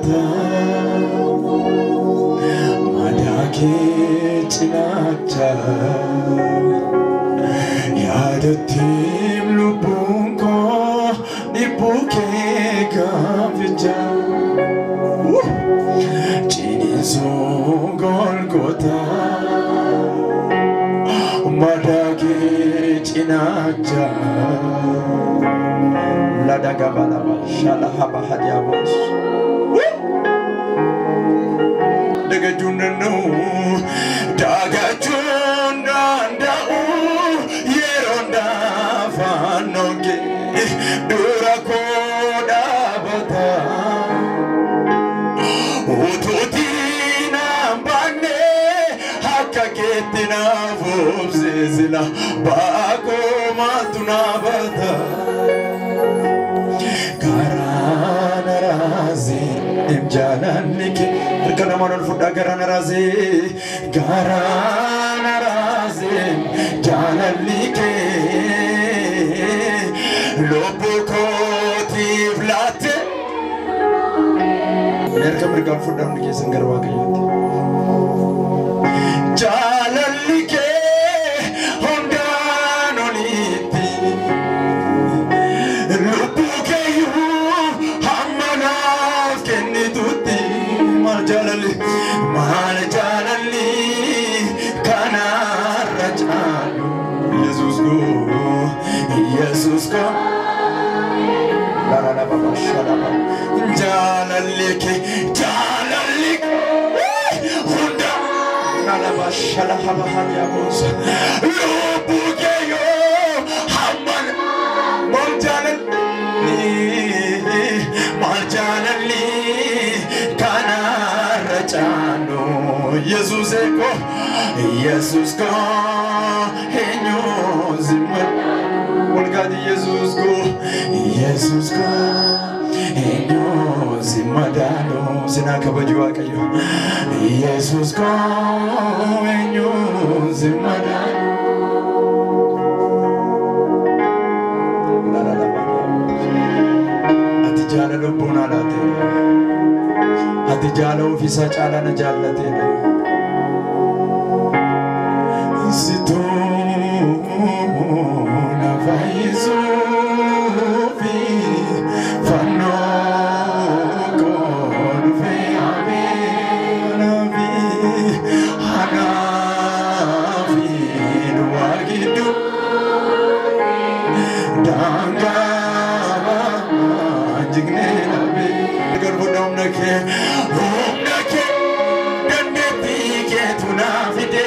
golgota madake chinacha yaadatim lubunko nibuke gavija chinizo golgota madake chinacha la dagabala shala haba hadiabos dagajunno dagajunda ndau yeronda fanoge durakoda bata ututina bane hakaketina vobzezila bako matuna bata Jalanike, karena mana fuda karena razi, karena razi, jalanike, lopoko tiflate. Mereka mereka fuda mereka senggar wakai. Jalanike, Honda noliti, lopoke yu. Maljalali kana rajalu Jesus go la la la baba shalaba jalali hunda la la ba shalaba hadiabos lobugeyo hamman maljalali kana rajano Jesus go henyo zimma Olgadi Jesus go henyo zimma dano sinaka bajua kayo Jesus go henyo zimma dano atijana do bonalate atijana ofisa chala na jallate Sito na vaizo vi fano kon ve ave na vi hana vi wagidu danga jigne na vi agar bodam nake danneti ke tuna vide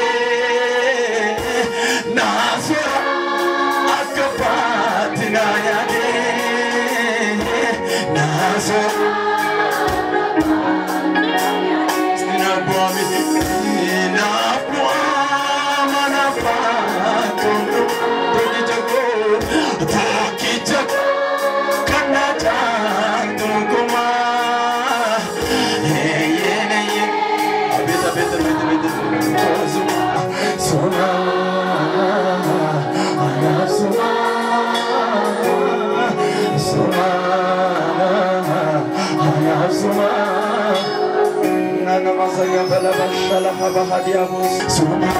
Saya bela bashalah bahadiamus suma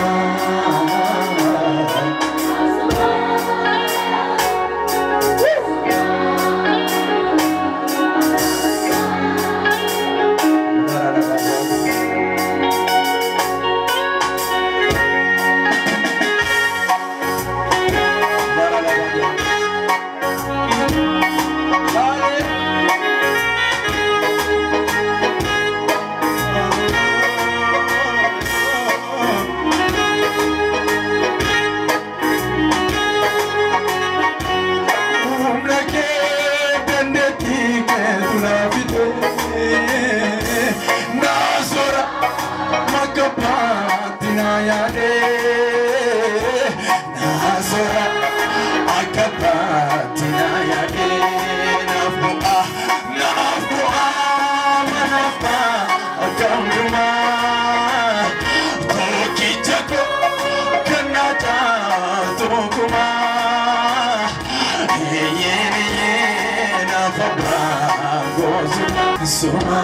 Suma,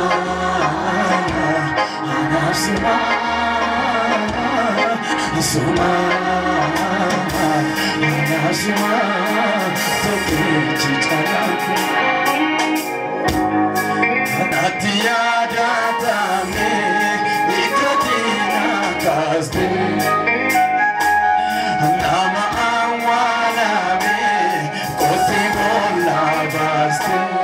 Anasuma, Suma, Anasuma, Tokichitanaku, Anatia Datame, Ikatina Kasde, Nama Awaname, Kotibola Baste,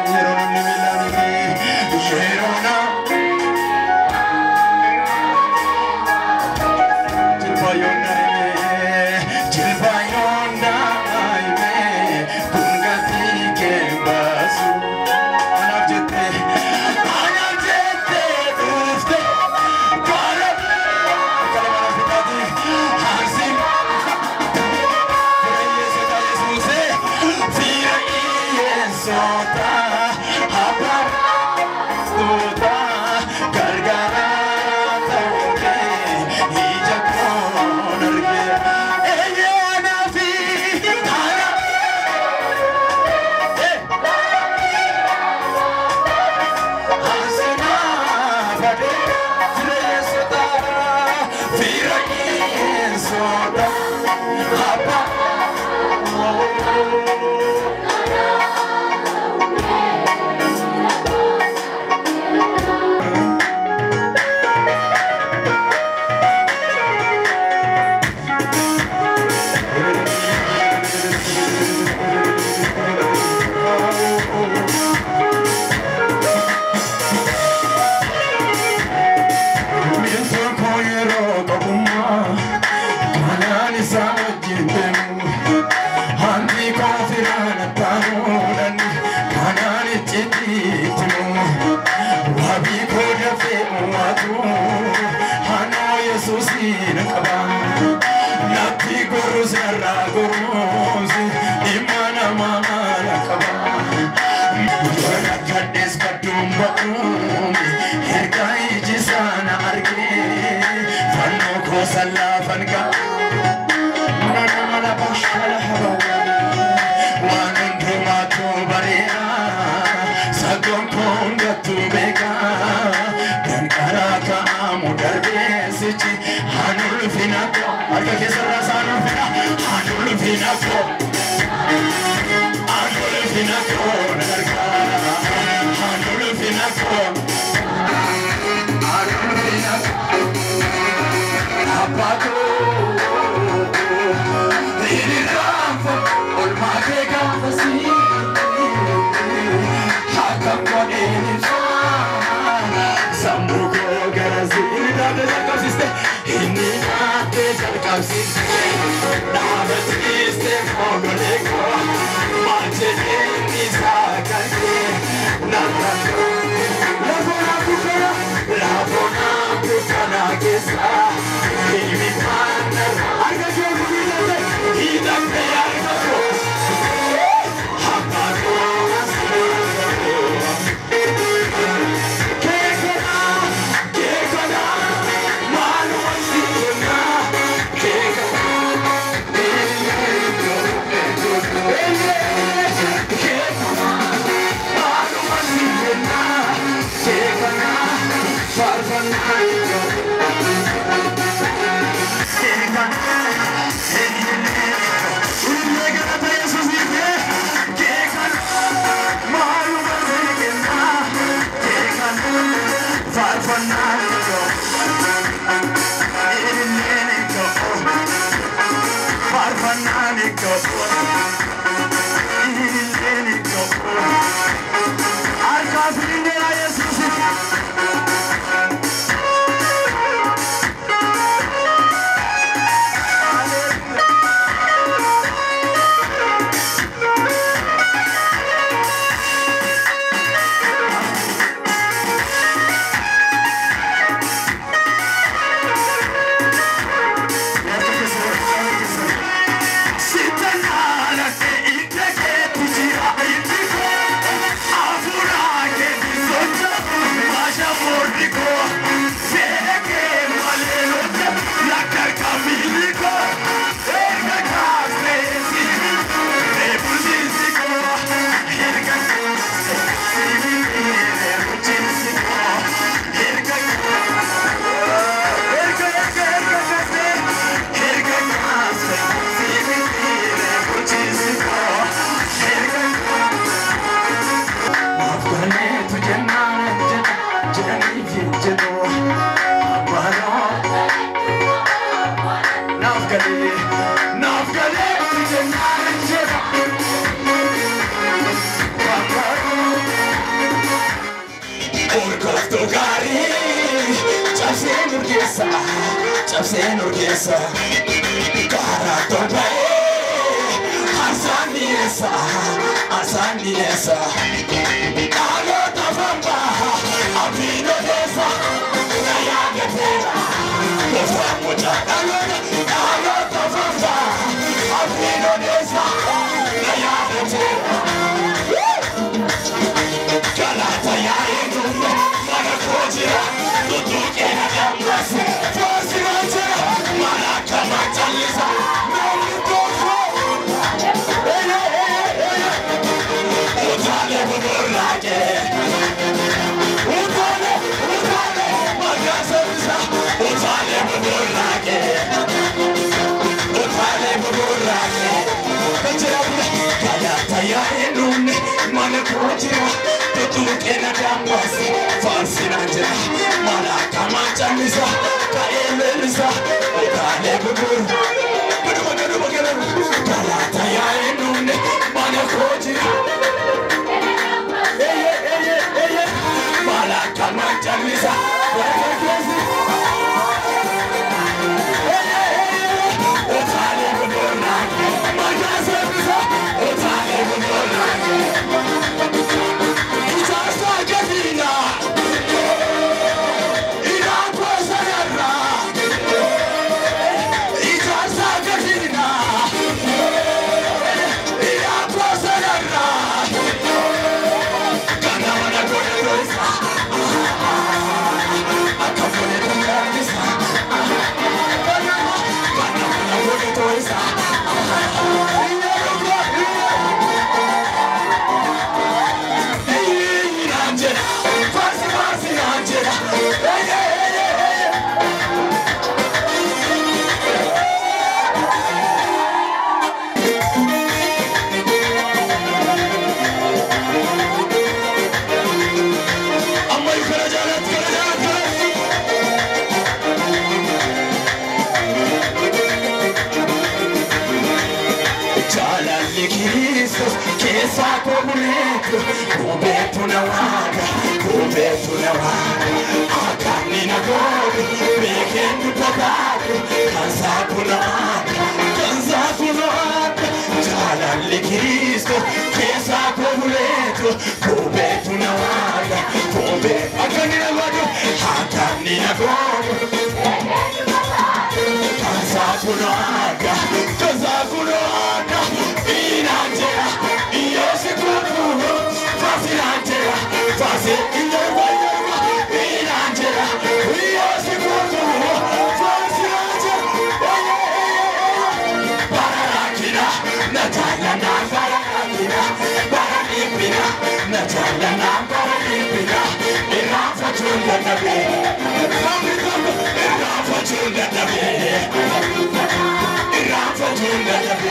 Sit down. Enough for